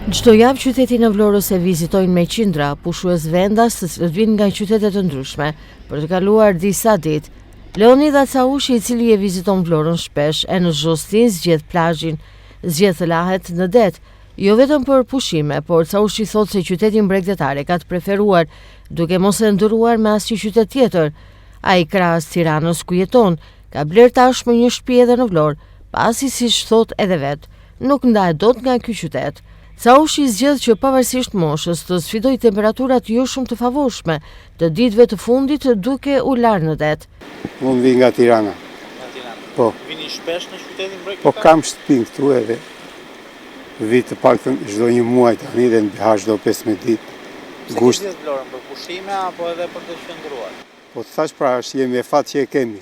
Çdo javë qytetin e Vlorës e vizitojnë me qindra pushues vendas të cilët vinë nga qytete të ndryshme për të kaluar disa ditë. Leonida Caushi, i cili e viziton Vlorën shpesh, e në Zhostin zgjedh plazhin, zgjedh të lahet në det, jo vetëm për pushime, por Caushi thotë se qyteti mbretërore ka të preferuar, duke mos e ndëruar me asnjë qytet tjetër. Ai krahas Tiranës ku jeton, ka bler tashmë një shtëpi edhe në Vlorë, pasi siç thotë edhe vet, nuk ndahet dot nga ky qytet. Caushi zgjedh që pavarësisht moshës të sfidoj temperaturat jo shumë të favorshme të ditëve të fundit duke u larë në det. Unë vi nga Tirana. Nga Tirana? Po. Vini shpesh në qytetin mbretëror? Po kam shtëpi këtu edhe. Vi të paktën çdo një muaj tani dhe mbi çdo 15 ditë. Pse ke zgjedhur Vlorën, për pushime apo edhe për të qëndruar? Po të thash pra, jemi e fat që e kemi.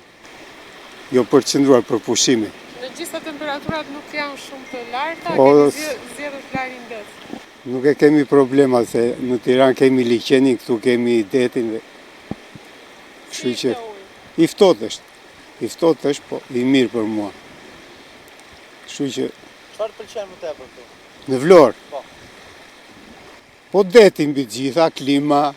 Jo për të qëndruar, për pushime. Në gjitha temperaturat nuk janë shumë të larta, kemi zgjedhur planin det. Nuk e kemi problema se në Tiranë kemi liqenin, këtu kemi detin dhe kështu që i ftohtë është, po i mirë për mua. Kështu që çfarë pëlqen më tepër këtu? në Vlorë. Po. Po detin mbi gjitha, klima,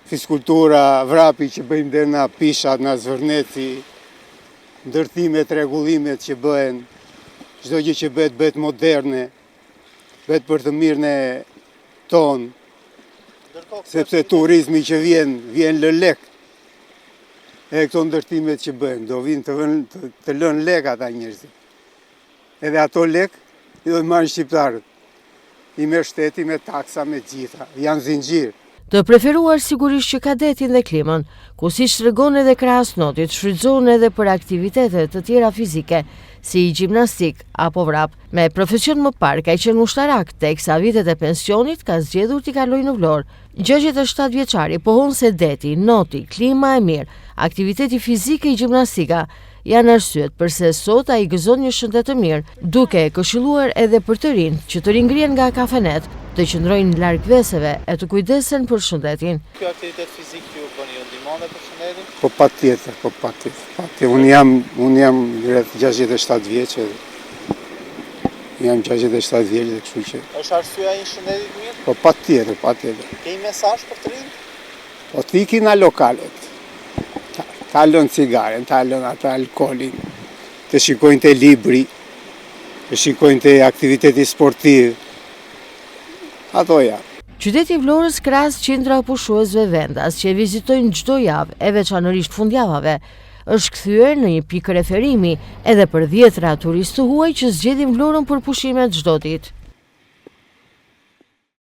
fiskultura, vrapi që bëjmë dhe na pishat, na zvërneci, ndërtimet, rregullimet që bëhen, çdo gjë që bëhet moderne, bëhet për të mirën e tonë, sepse turizmi që vjen lë lek, e këto ndërtimet që bëhen, do vinë të lënë lek ata njerëzit. Edhe ato lek, i do të marrin shqiptarët, i merr shteti me taksa, me gjitha, janë zinxhir. Të preferuar sigurisht që ka detin dhe klimën, ku siç tregon edhe krahas notit, shfrytëzohen edhe për aktivitete të tjera fizike, si gjimnastik apo vrap. Me profesion më parë ka qenë ushtarak, teksa vitet e pensionit ka zgjedhur t'i kalojë në Vlorë. 67 vjeçari pohon se deti, noti, klima e mirë, aktiviteti fizik e gjimnastika janë arsyet përse sot ai gëzon një shëndet të mirë, duke këshilluar edhe për të rinj që të ringrihen nga kafenet, të qëndrojnë larg veseve e të kujdesen për shëndetin. Ky aktivitet fizik që ju bëni, ju ndihmon dhe për shëndetin? Po patjetër. Unë jam rreth 67 vjeç. Jam 67 vjeç dhe kështu që. Është arsyeja e një shëndeti të mirë? Po patjetër. Ke një mesazh për të rinj? Po të ikin në lokalet. Ta lënë cigaren, ta lënë ata alkoolin, të shikojnë të libri, të shikojnë të aktiviteti sportiv. Ato janë. Qyteti i Vlorës krahas qindra pushuesve vendas që e vizitojnë çdo javë, e veçanërisht fundjavave, është kthyer në një pikë referimi edhe për dhjetra turistë huaj që zgjedhin Vlorën për pushime çdo ditë.